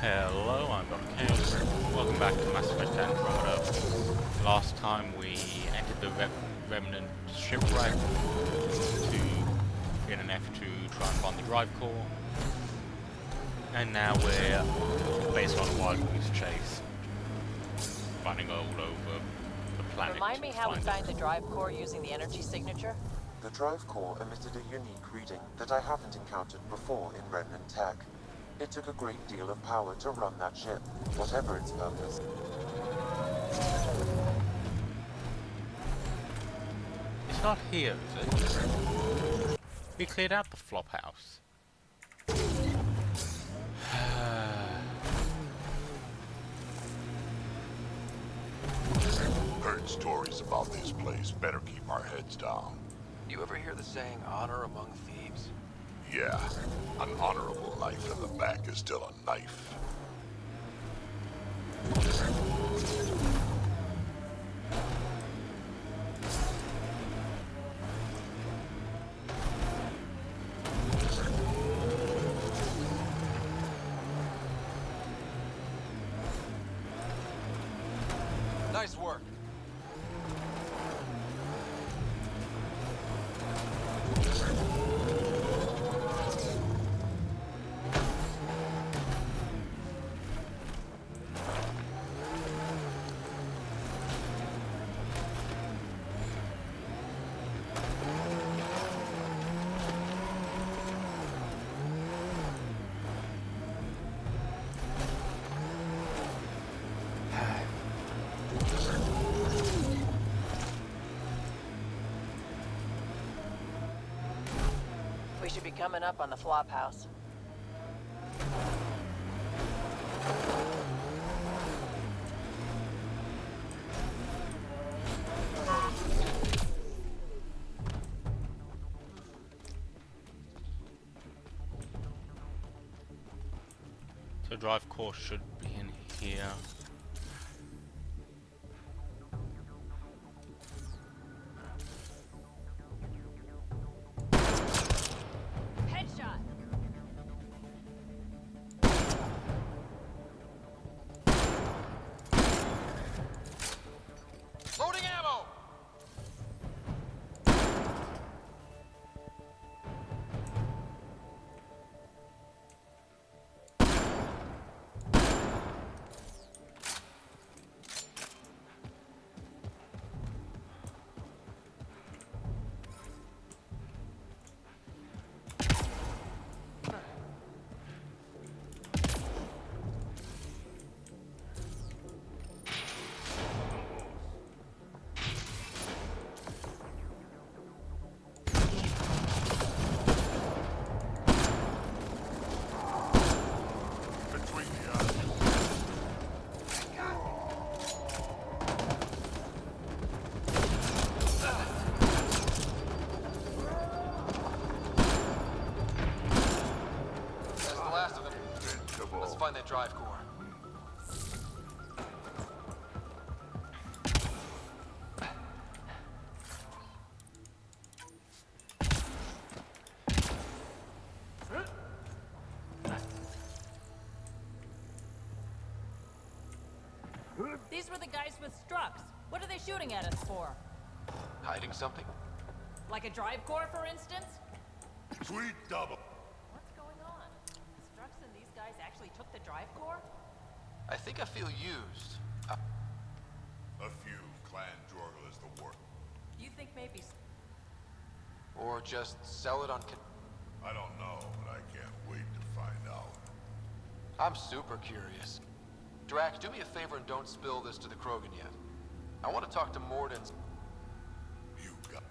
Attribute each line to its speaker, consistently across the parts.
Speaker 1: Hello, I'm Dr. Chaos. Welcome back to Mass Effect Andromeda. Last time we entered the Remnant shipwreck to in an effort to try and find the drive core. And now we're based on a wild goose chase, running all over the planet.
Speaker 2: Remind me how we find the drive core using the energy signature?
Speaker 3: The drive core emitted a unique reading that I haven't encountered before in Remnant tech. It took a great deal of power to run that ship, whatever its purpose.
Speaker 1: It's not here, is it? We cleared out the flop house.
Speaker 4: Heard stories about this place. Better keep our heads down.
Speaker 5: You ever hear the saying, honor among thieves?
Speaker 4: Yeah, an honorable knife in the back is still a knife.
Speaker 5: Nice work.
Speaker 2: We should be coming up on the flop house.
Speaker 1: So drive core should be in here.
Speaker 2: Headshot!
Speaker 5: Loading ammo!
Speaker 4: Between the eyes.
Speaker 5: That's the last of them. Let's find that drive core.
Speaker 2: These were the guys with Strux. What are they shooting at us for?
Speaker 5: Hiding something?
Speaker 2: Like a drive core, for instance?
Speaker 4: Sweet double.
Speaker 2: What's going on? Strux and these guys actually took the drive core?
Speaker 5: I think I feel used.
Speaker 4: A few clan Jorgel is the work.
Speaker 2: You think maybe...
Speaker 5: Or just sell it on...
Speaker 4: I don't know, but I can't wait to find out.
Speaker 5: I'm super curious. Drax, do me a favor and don't spill this to the Krogan yet. I want to talk to Morden's...
Speaker 4: You got...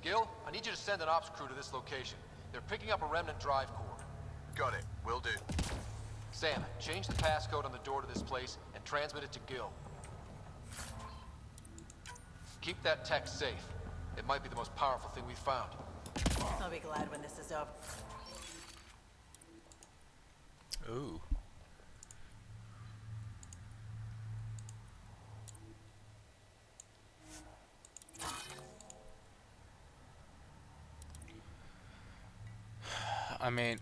Speaker 5: Gil, I need you to send an ops crew to this location. They're picking up a remnant drive core.
Speaker 4: Got it. Will do.
Speaker 5: Sam, change the passcode on the door to this place and transmit it to Gil. Keep that tech safe. It might be the most powerful thing we've found.
Speaker 2: I'll be glad when this is over.
Speaker 1: Ooh. I mean,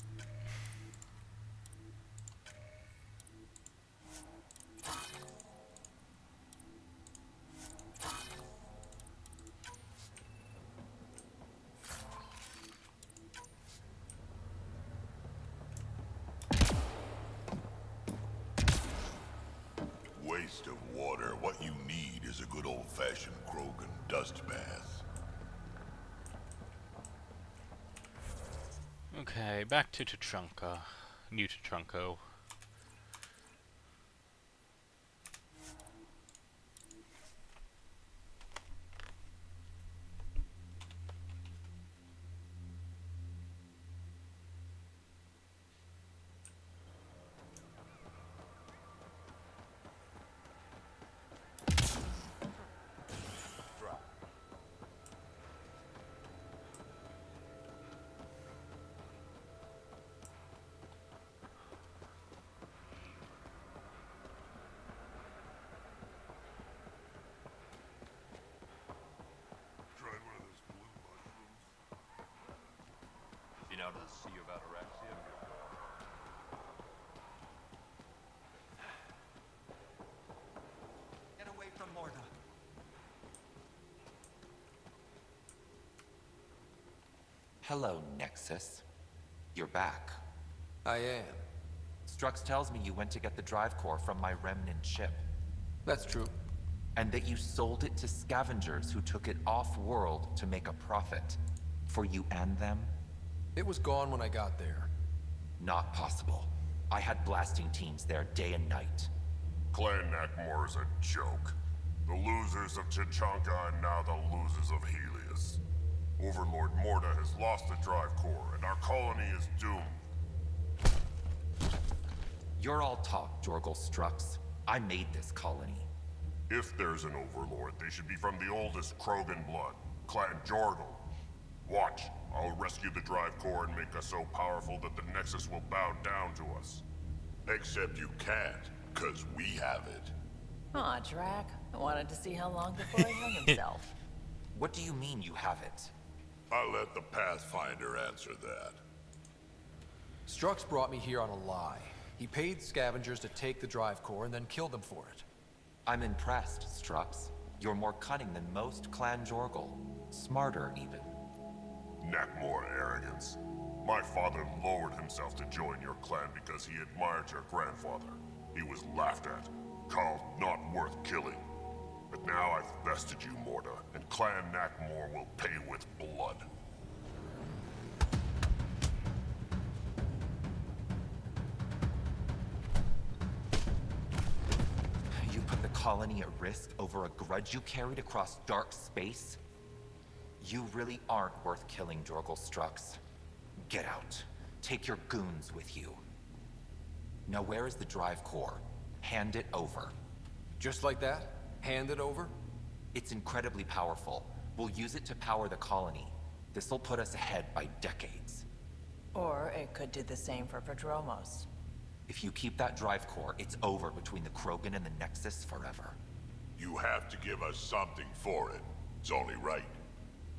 Speaker 4: What you need is a good old-fashioned Krogan dust bath.
Speaker 1: Okay, back to Tuchanka. New Tuchanko.
Speaker 4: Tried one of those blue mushrooms?
Speaker 6: Been out to the Sea of Ataraxia?
Speaker 7: Get away from Morda.
Speaker 8: Hello, Nexus. You're back.
Speaker 5: I am.
Speaker 8: Strux tells me you went to get the drive core from my remnant ship,
Speaker 5: That's true.
Speaker 8: and that you sold it to scavengers who took it off-world to make a profit. For you and them?
Speaker 5: It was gone when I got there.
Speaker 8: Not possible. I had blasting teams there day and night.
Speaker 4: Clan Nakmor is a joke. The losers of Tuchanka and now the losers of Helios. Overlord Morda has lost the drive core, and our colony is doomed.
Speaker 8: You're all talk, Jorgal Strux. I made this colony.
Speaker 4: If there's an overlord, they should be from the oldest Krogan blood, Clan Jorgal. Watch, I'll rescue the drive core and make us so powerful that the Nexus will bow down to us. Except you can't, 'cause we have it.
Speaker 2: Aw, Drac. I wanted to see how long before he hung himself.
Speaker 8: What do you mean you have it?
Speaker 4: I'll let the Pathfinder answer that.
Speaker 5: Strux brought me here on a lie. He paid scavengers to take the drive core and then killed them for it.
Speaker 8: I'm impressed, Strux. You're more cunning than most Clan Jorgal. Smarter, even.
Speaker 4: Nakmor arrogance. My father lowered himself to join your clan because he admired your grandfather. He was laughed at, called not worth killing. But now I've bested you, Morda, and Clan Nakmor will pay with blood.
Speaker 8: You put the colony at risk over a grudge you carried across dark space? You really aren't worth killing, Jorgal Strux. Get out. Take your goons with you. Now where is the drive core? Hand it over.
Speaker 5: Just like that? Hand it over?
Speaker 8: It's incredibly powerful. We'll use it to power the colony. This'll put us ahead by decades.
Speaker 2: Or it could do the same for Prodromos.
Speaker 8: If you keep that drive core, it's over between the Krogan and the Nexus forever.
Speaker 4: You have to give us something for it. It's only right.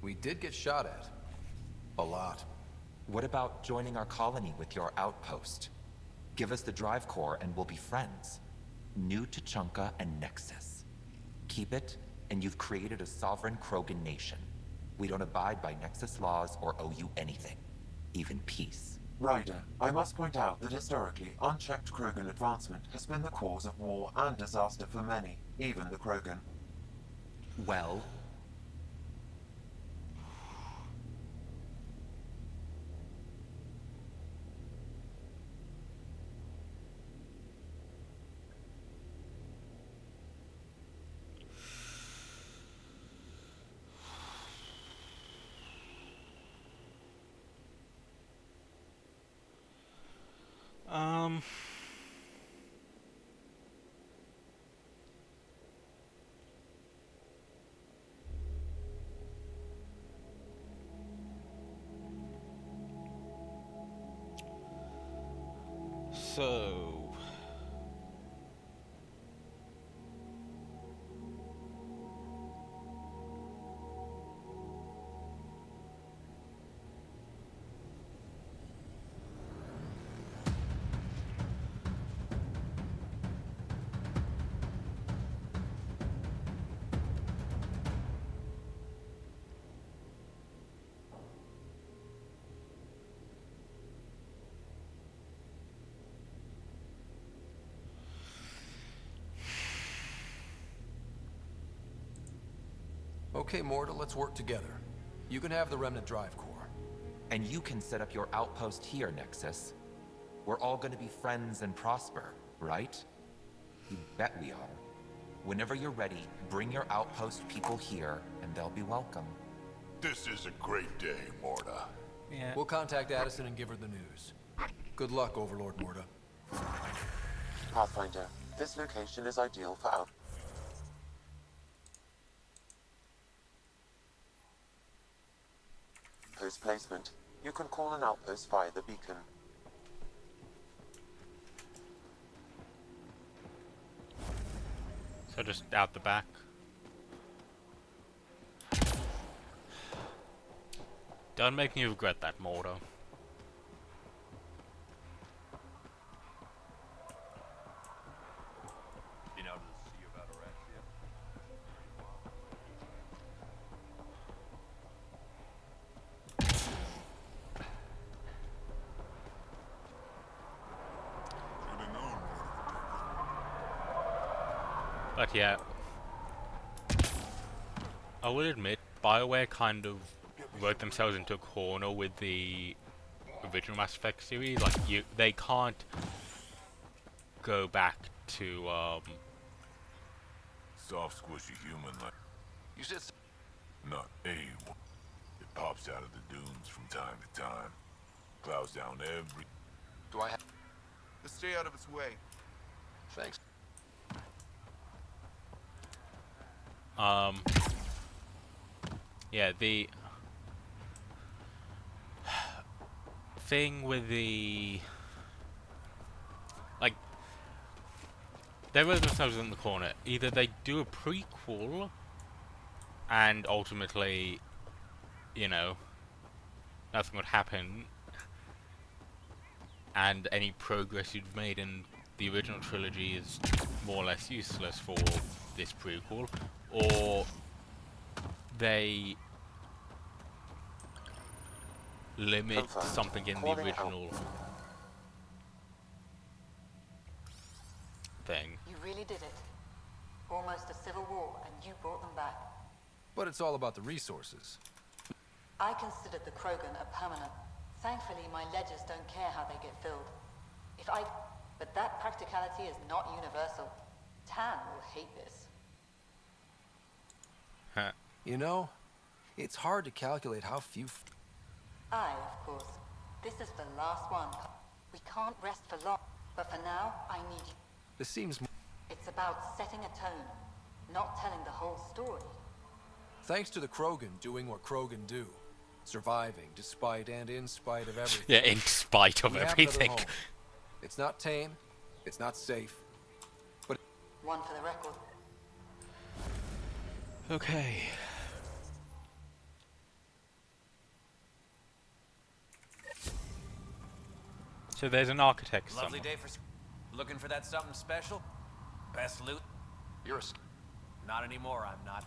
Speaker 5: We did get shot at. A lot.
Speaker 8: What about joining our colony with your outpost? Give us the drive core and we'll be friends. New Tuchanka and Nexus. Keep it, and you've created a sovereign Krogan nation. We don't abide by Nexus laws or owe you anything. Even peace.
Speaker 3: Ryder, I must point out that historically, unchecked Krogan advancement has been the cause of war and disaster for many, even the Krogan.
Speaker 8: Well,
Speaker 1: So...
Speaker 5: Okay, Mortal, let's work together. You can have the Remnant drive core.
Speaker 8: And you can set up your outpost here, Nexus. We're all gonna be friends and prosper, right? You bet we are. Whenever you're ready, bring your outpost people here, and they'll be welcome.
Speaker 4: This is a great day, Morta.
Speaker 1: Yeah.
Speaker 5: We'll contact Addison and give her the news. Good luck, Overlord Morta.
Speaker 3: Pathfinder, this location is ideal for outpost placement. You can call an outpost via the beacon.
Speaker 1: So just out the back. Don't make me regret that, Mordo.
Speaker 6: Been out to the sea about Araxia?
Speaker 4: Should've known.
Speaker 1: But yeah, I will admit, BioWare kind of wrote themselves into a corner with the original Mass Effect series. Like, they can't go back to
Speaker 4: Soft, squishy human like.
Speaker 5: You said
Speaker 4: Not a one. It pops out of the dunes from time to time. Plows down every.
Speaker 5: do I have...
Speaker 7: Let's stay out of its way.
Speaker 5: Thanks.
Speaker 1: yeah, the thing with the, like, they wrote themselves in the corner. Either they do a prequel and ultimately, you know, nothing would happen, and any progress you've made in the original trilogy is more or less useless for this prequel, or they limit
Speaker 3: Confirmed.
Speaker 1: something in the
Speaker 3: Calling
Speaker 1: original thing.
Speaker 9: You really did it. Almost a civil war, and you brought them back.
Speaker 5: But it's all about the resources.
Speaker 9: I considered the Krogan a permanent. Thankfully, my ledgers don't care how they get filled. But that practicality is not universal. Tan will hate this.
Speaker 1: Huh.
Speaker 5: You know, it's hard to calculate how few...
Speaker 9: Of course. This is the last one. We can't rest for long. But for now, I need you.
Speaker 5: This seems...
Speaker 9: It's about setting a tone, not telling the whole story.
Speaker 5: Thanks to the Krogan doing what Krogan do. Surviving despite and in spite of everything.
Speaker 1: Yeah, in spite of
Speaker 5: We have another
Speaker 1: everything.
Speaker 5: home. It's not tame, it's not safe, but...
Speaker 9: One for the record.
Speaker 1: Okay. So there's an architect
Speaker 10: Lovely
Speaker 1: somewhere.
Speaker 10: day for looking for that something special. Best loot?
Speaker 5: You're a...
Speaker 10: Not anymore, I'm not.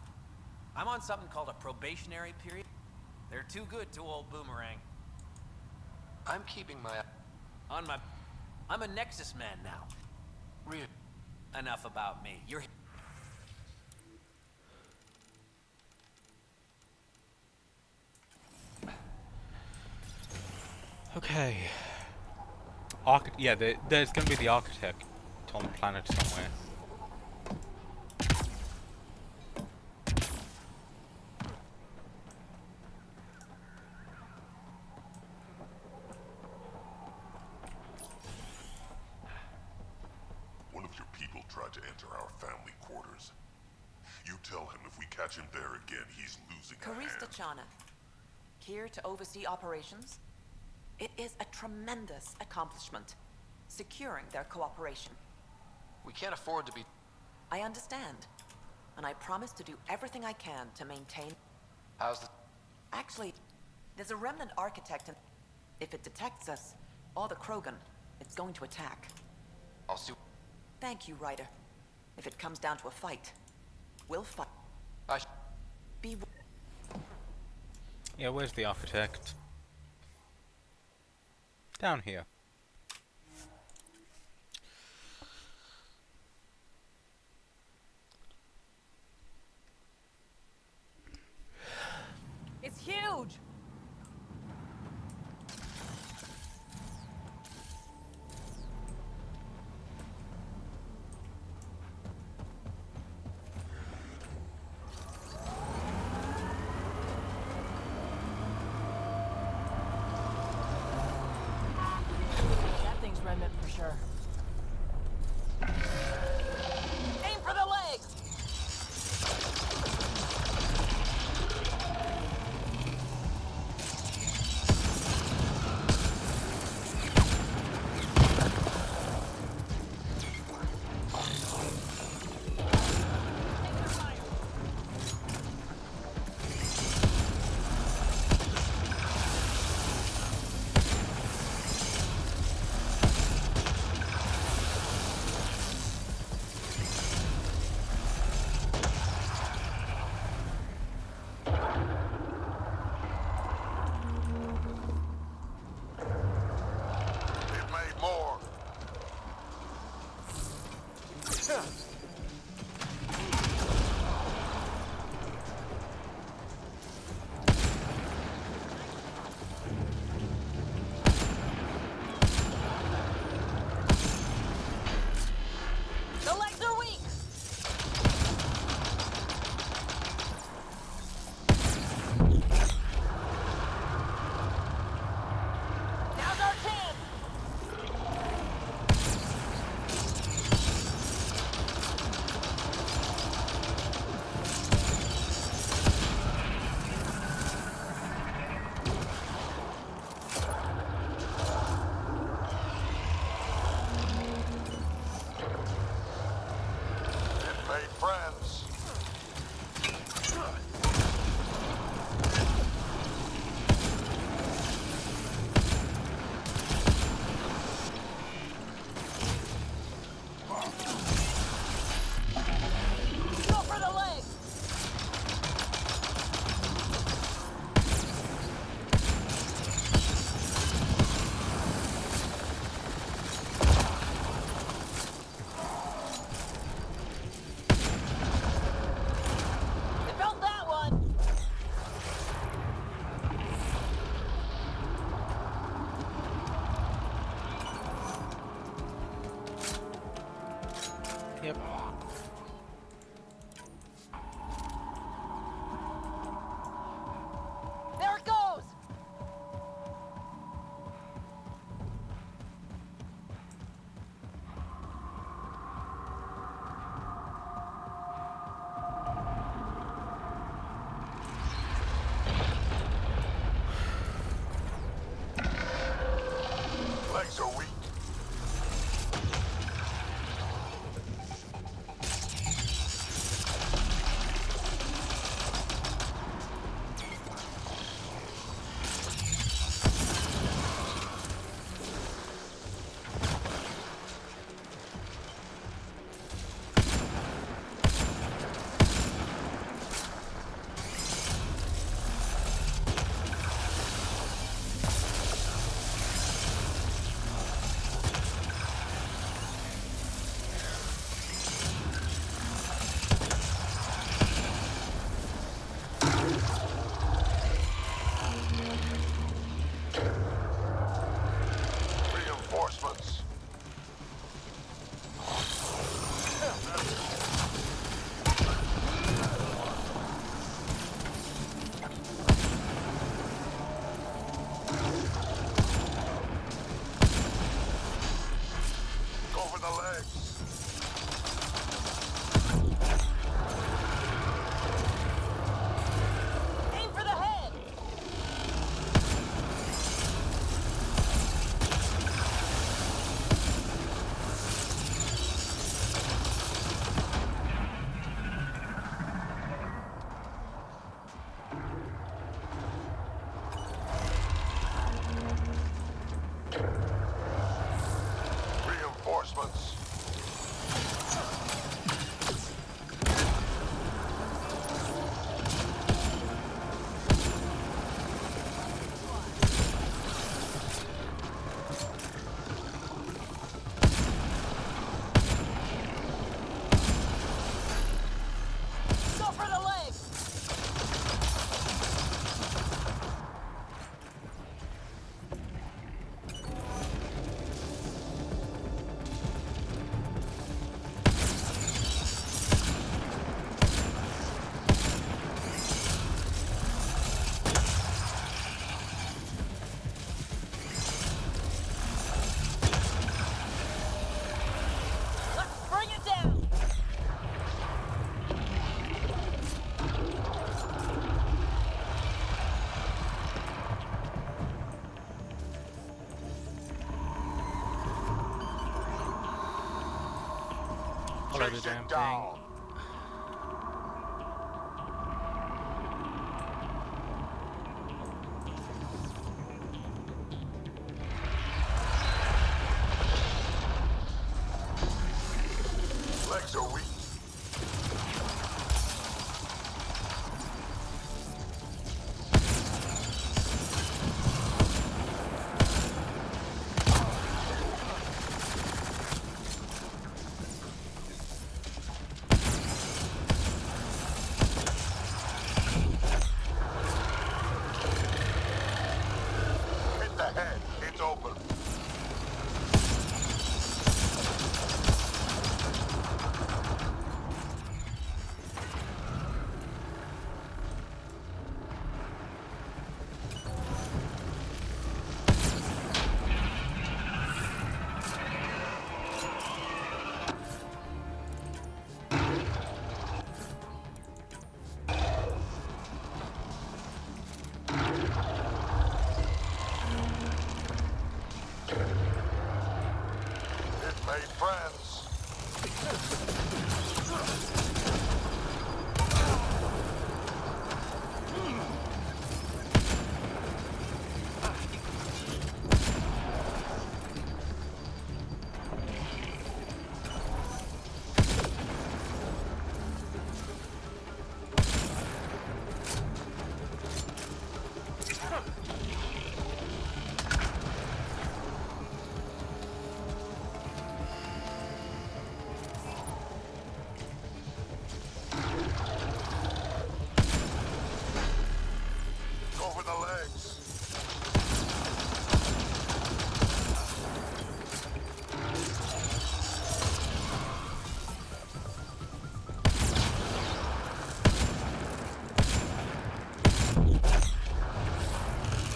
Speaker 10: I'm on something called a probationary period. They're too good to old Boomerang.
Speaker 5: I'm keeping my...
Speaker 10: On my... I'm a Nexus man now.
Speaker 5: Real...
Speaker 10: Enough about me. You're...
Speaker 1: Okay. Yeah, there's gonna be the architect on the planet somewhere.
Speaker 4: One of your people tried to enter our family quarters. You tell him if we catch him there again, he's losing a
Speaker 11: Karista
Speaker 4: hand.
Speaker 11: Chana, here to oversee operations. It is a tremendous accomplishment, securing their cooperation.
Speaker 5: We can't afford to be...
Speaker 11: I understand, and I promise to do everything I can to maintain...
Speaker 5: How's the...
Speaker 11: Actually, there's a remnant architect, and if it detects us, or the Krogan, it's going to attack.
Speaker 5: I'll see...
Speaker 11: Thank you, Ryder. If it comes down to a fight, we'll fight. Be...
Speaker 1: Yeah, where's the architect? Down here.
Speaker 2: her.
Speaker 11: Aim for the legs!
Speaker 4: It made more.
Speaker 2: The legs are weak! Now's our chance!
Speaker 4: It made friends.
Speaker 2: Go for the legs! They felt that one!
Speaker 1: Yep.
Speaker 2: There it goes!
Speaker 4: Legs are weak. Reinforcements. Go for the legs.
Speaker 2: Aim for the head!
Speaker 4: Reinforcements.
Speaker 1: Follow the damn thing.
Speaker 4: Legs are weak. Hit the head. It's open. It made friends. Go for the legs.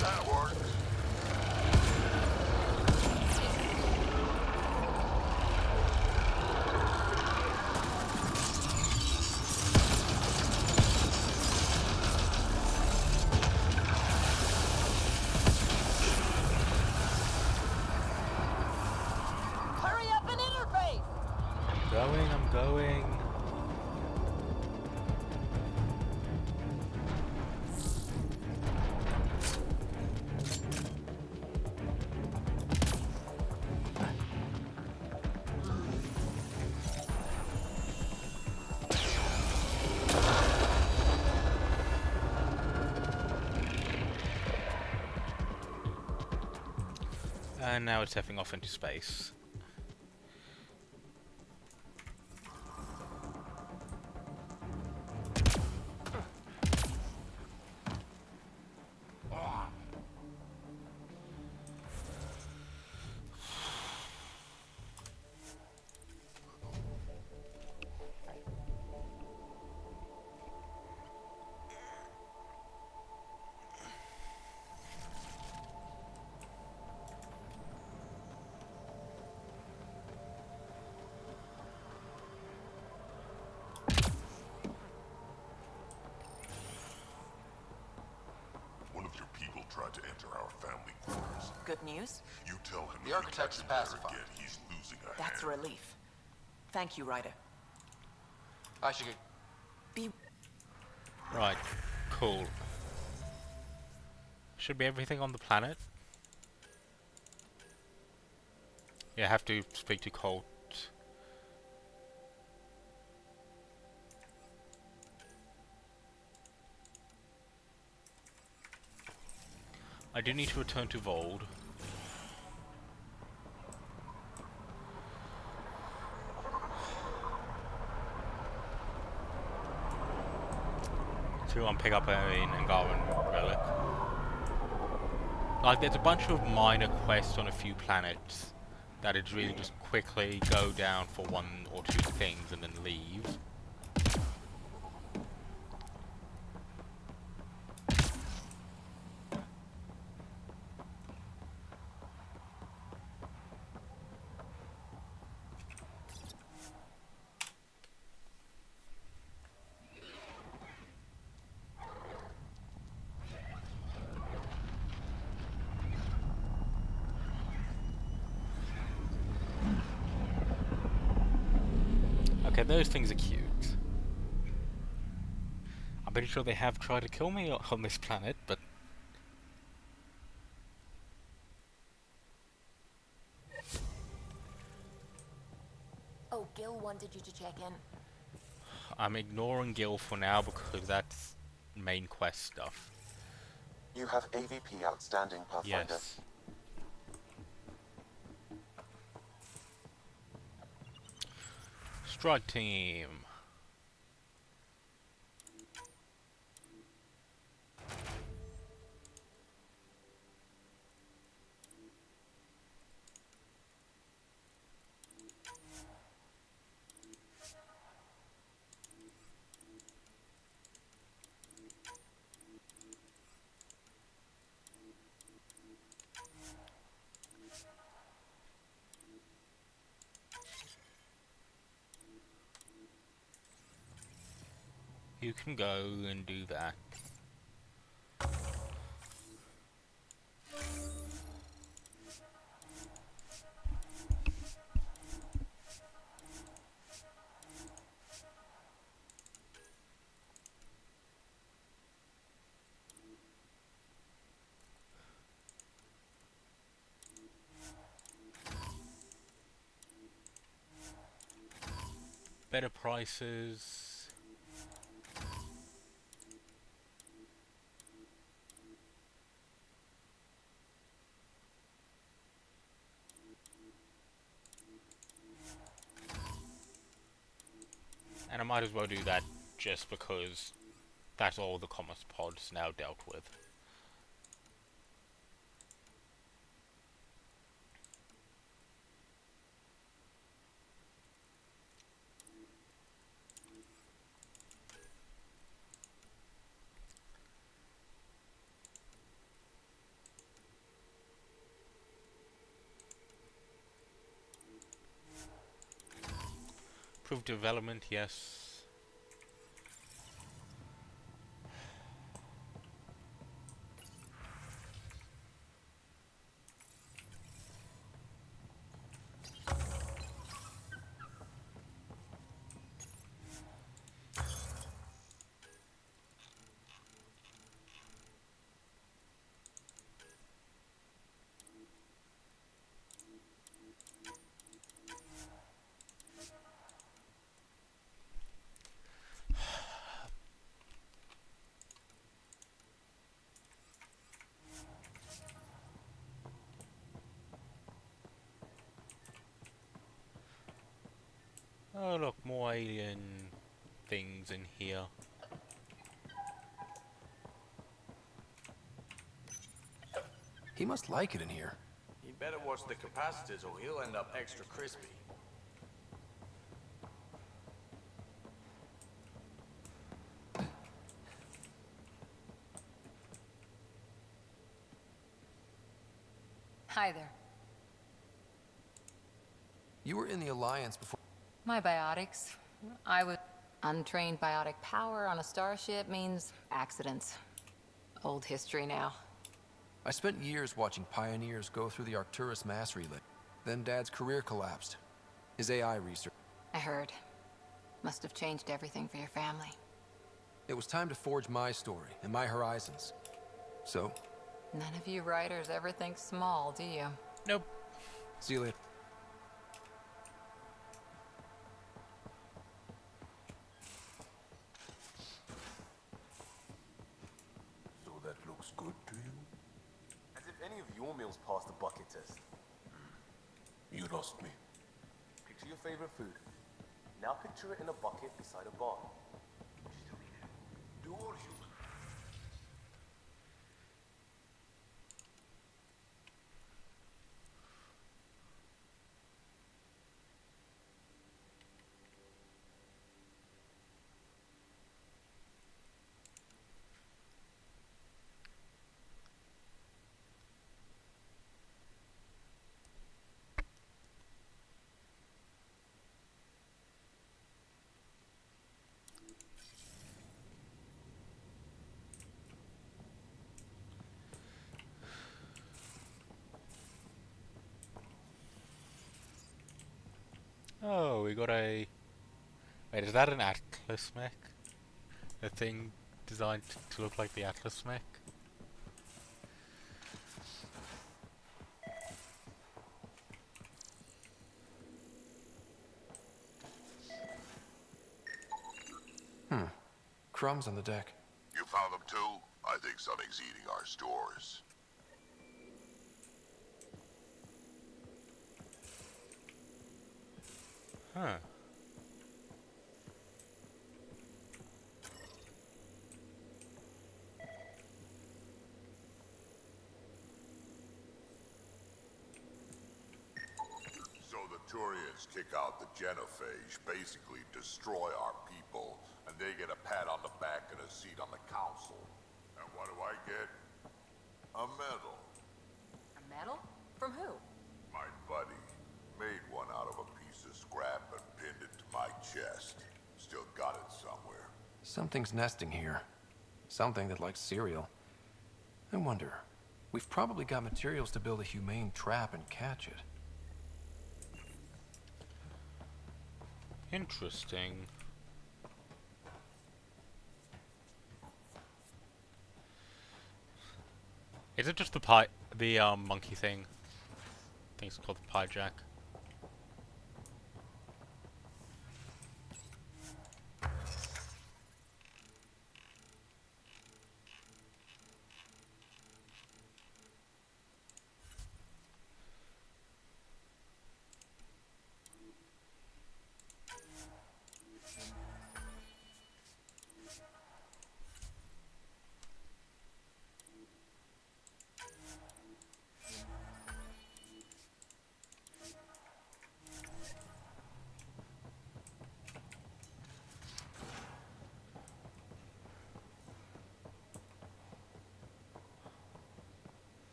Speaker 4: That worked.
Speaker 2: Hurry up and interface!
Speaker 1: I'm going. And now it's effing off into space.
Speaker 4: One of your people tried to enter our family quarters.
Speaker 11: Good news?
Speaker 4: You tell him
Speaker 5: The
Speaker 4: if we
Speaker 5: architect
Speaker 4: catch
Speaker 5: is
Speaker 4: him there
Speaker 5: pacified.
Speaker 4: again, he's losing a
Speaker 11: That's a
Speaker 4: hand.
Speaker 11: relief. Thank you, Ryder.
Speaker 5: I should get...
Speaker 11: Be...
Speaker 1: Right, cool. Should be everything on the planet. Yeah, I have to speak to Colt. I do need to return to Vold. To pick up an Angaran relic. Like, there's a bunch of minor quests on a few planets that it's really just quickly go down for one or two things and then leave. Okay, those things are cute. I'm pretty sure they have tried to kill me on this planet, but...
Speaker 2: Oh, Gil wanted you to check in.
Speaker 1: I'm ignoring Gil for now because that's main quest stuff.
Speaker 3: You have AVP outstanding, Pathfinder.
Speaker 1: Yes. Strike team. You can go and do that. Better prices. And I might as well do that just because that's all the commerce pod's now dealt with. Improved development, yes. Oh look, more alien things in here.
Speaker 5: He must like it in here.
Speaker 6: He better watch the capacitors or he'll end up extra crispy.
Speaker 9: Hi there.
Speaker 5: You were in the Alliance before.
Speaker 9: My biotics. I was untrained biotic power on a starship means accidents. Old history now.
Speaker 5: I spent years watching pioneers go through the Arcturus mass relay. Then Dad's career collapsed. His AI research.
Speaker 9: I heard. Must have changed everything for your family.
Speaker 5: It was time to forge my story and my horizons. So,
Speaker 9: None of you writers ever think small, do you?
Speaker 1: Nope.
Speaker 5: see you later.
Speaker 6: So that looks good to you? As if any of your meals passed the bucket test.
Speaker 4: You lost me.
Speaker 6: Picture your favorite food. Now picture it in a bucket beside a bar. Do all human.
Speaker 1: Oh, we got a Wait, is that an Atlas mech? A thing designed to look like the Atlas mech?
Speaker 5: Crumbs on the deck.
Speaker 4: You found them too? I think something's eating our stores.
Speaker 1: Huh.
Speaker 4: So the Turians kick out the genophage, basically destroy our people, and they get a pat on the back and a seat on the council. And what do I get? A medal.
Speaker 2: A medal? From who?
Speaker 4: My buddy made one out of a piece of scrap and pinned it to my chest. Still got it somewhere.
Speaker 5: Something's nesting here. Something that likes cereal. I wonder. We've probably got materials to build a humane trap and catch it.
Speaker 1: Interesting. Is it just the monkey thing? I think it's called the pie jack.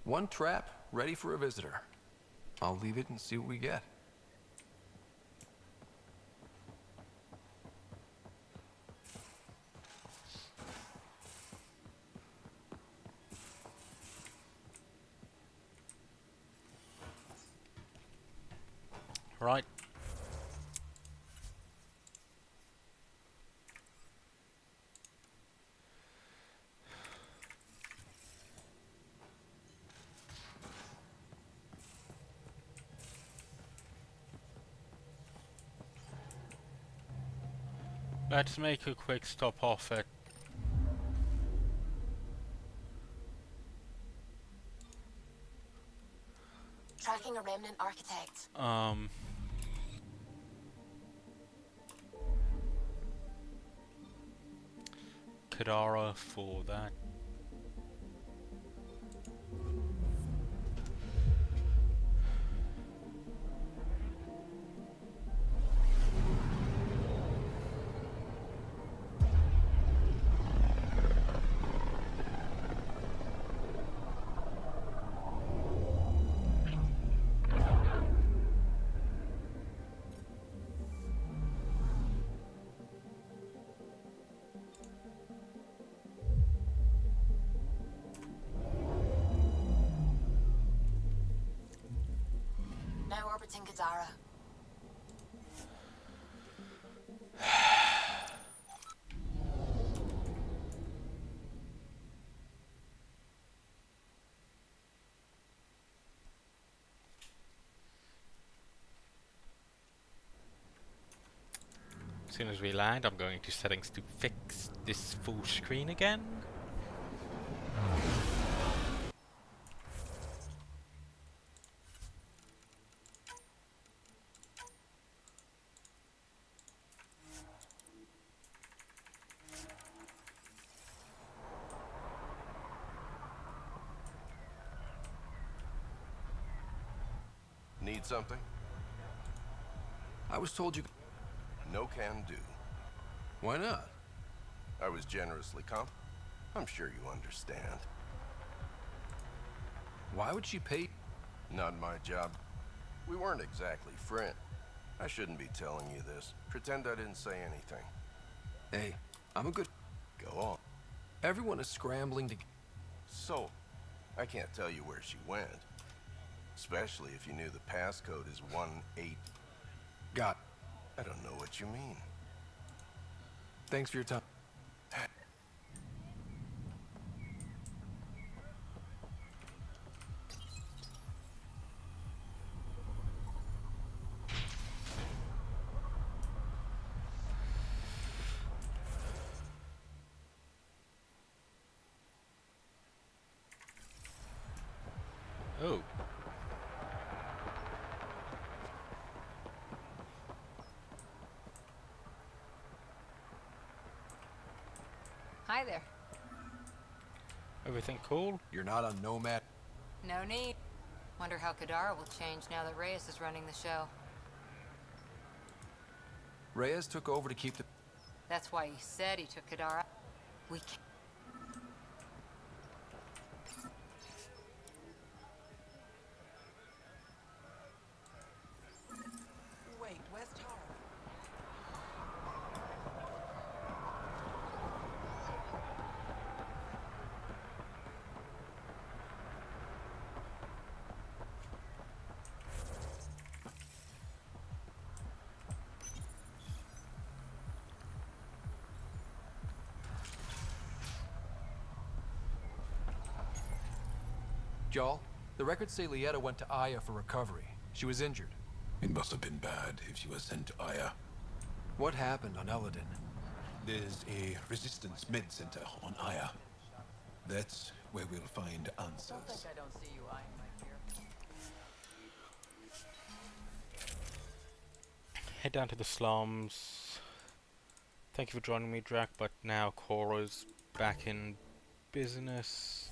Speaker 5: One trap, ready for a visitor. I'll leave it and see what we get.
Speaker 1: Right. Let's make a quick stop off at
Speaker 12: Tracking a remnant architect.
Speaker 1: Kadara for that.
Speaker 12: Now orbiting Kadara.
Speaker 1: As soon as we land, I'm going to settings to fix this full screen again.
Speaker 6: Need something?
Speaker 5: I was told you...
Speaker 6: No can do.
Speaker 5: Why not?
Speaker 6: I was generously comp. I'm sure you understand.
Speaker 5: Why would she pay?
Speaker 6: Not my job. We weren't exactly friends. I shouldn't be telling you this. Pretend I didn't say anything.
Speaker 5: Hey, I'm a good...
Speaker 6: Go on.
Speaker 5: Everyone is scrambling to...
Speaker 6: So, I can't tell you where she went. Especially if you knew the passcode is 18.
Speaker 5: Got.
Speaker 6: I don't know what you mean.
Speaker 5: Thanks for your time.
Speaker 1: Oh.
Speaker 2: Hi there.
Speaker 1: Everything cool?
Speaker 5: You're not on Nomad.
Speaker 12: No need. Wonder how Kadara will change now that Reyes is running the show.
Speaker 5: Reyes took over to keep the...
Speaker 12: That's why he said he took Kadara. We can't.
Speaker 11: Wait, where's Tara?
Speaker 5: Y'all, the records say Lieta went to Aya for recovery. She was injured.
Speaker 13: It must have been bad if she was sent to Aya.
Speaker 5: What happened on Eladin?
Speaker 13: There's a resistance med center on Aya. That's where we'll find answers.
Speaker 11: Don't think I don't see you eyeing my gear.
Speaker 1: Head down to the slums. Thank you for joining me, Drac, but now Cora's back in business.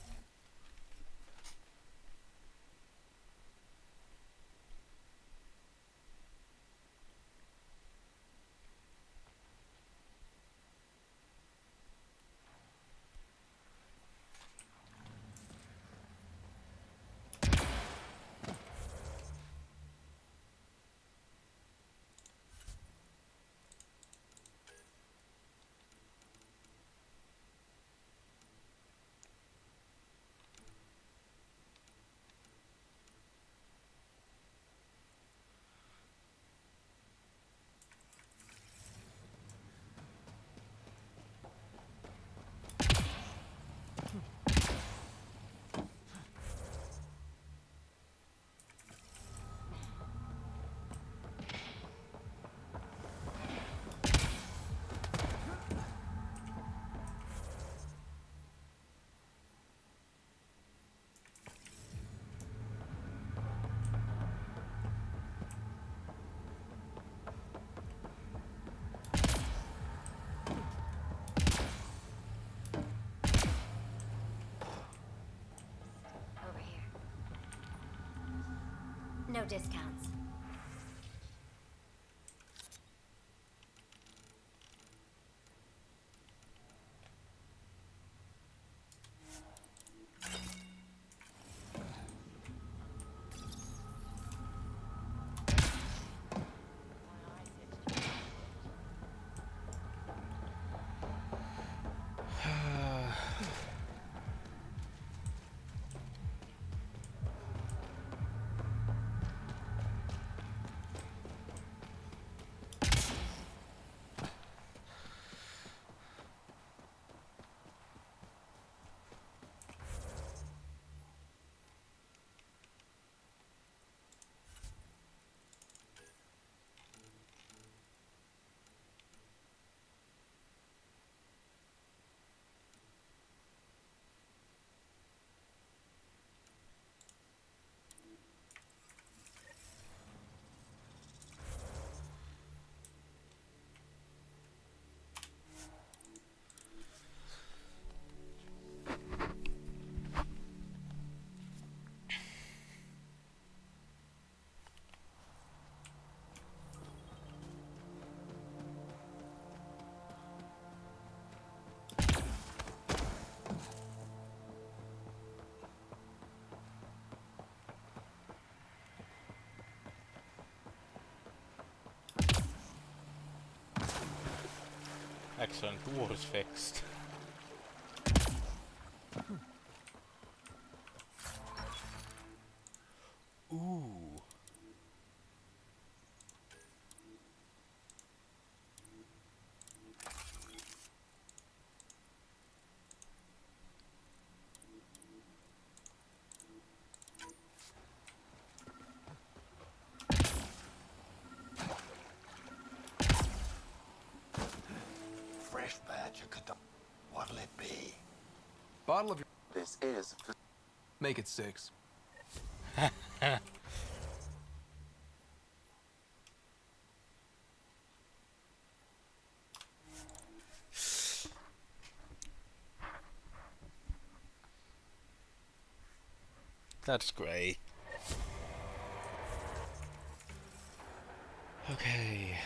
Speaker 14: No discounts.
Speaker 1: Excellent, the water's fixed.
Speaker 5: Ooh. Bottle of your...
Speaker 3: This is...
Speaker 5: Make it 6.
Speaker 1: That's great. Okay.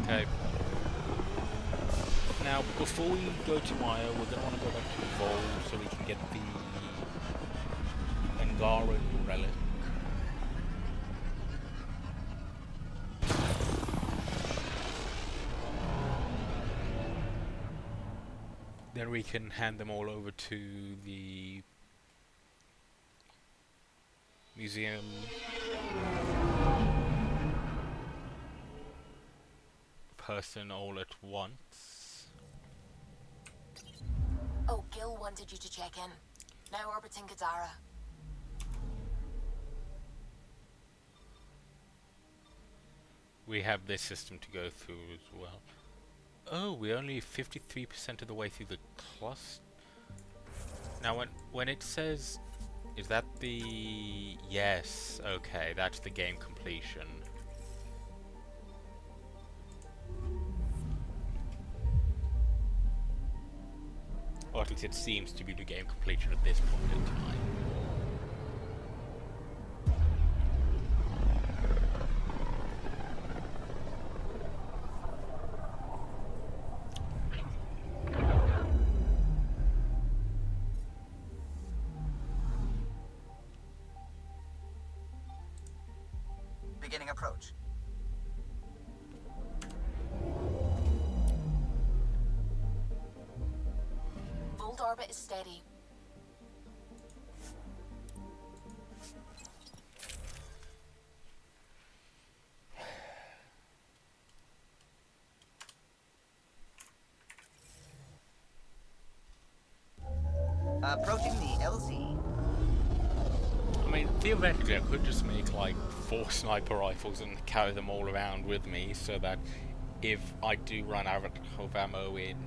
Speaker 1: Okay. Now, before we go to Aya, we're going to want to go back to Vol so we can get the Angaran relic. Then we can hand them all over to the museum. Person all at once.
Speaker 15: Oh, Gil wanted you to check in. Now orbiting Kadara.
Speaker 1: We have this system to go through as well. Oh, we're only 53% of the way through the cluster. Now when it says, is that the... Yes, okay, that's the game completion. Or at least it seems to be the game completion at this point in time.
Speaker 10: Beginning approach.
Speaker 15: Old orbit is steady.
Speaker 10: Approaching the LZ.
Speaker 1: I mean, theoretically I could just make like 4 sniper rifles and carry them all around with me so that if I do run out of ammo in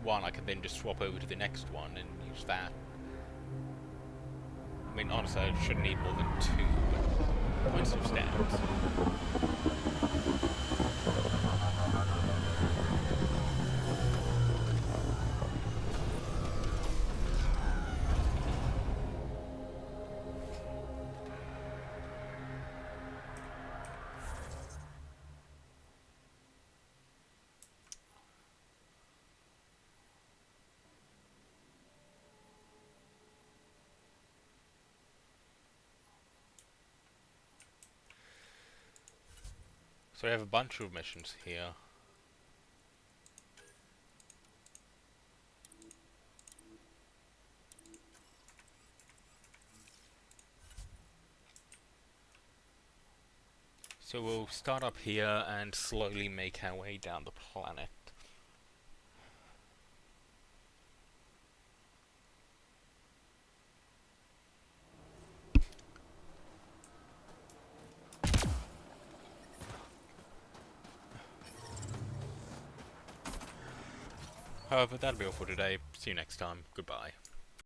Speaker 1: one, I can then just swap over to the next one and use that. I mean, honestly, I shouldn't need more than 2, but points of stands. So we have a bunch of missions here. So we'll start up here and slowly make our way down the planet. However, that'll be all for today. See you next time. Goodbye.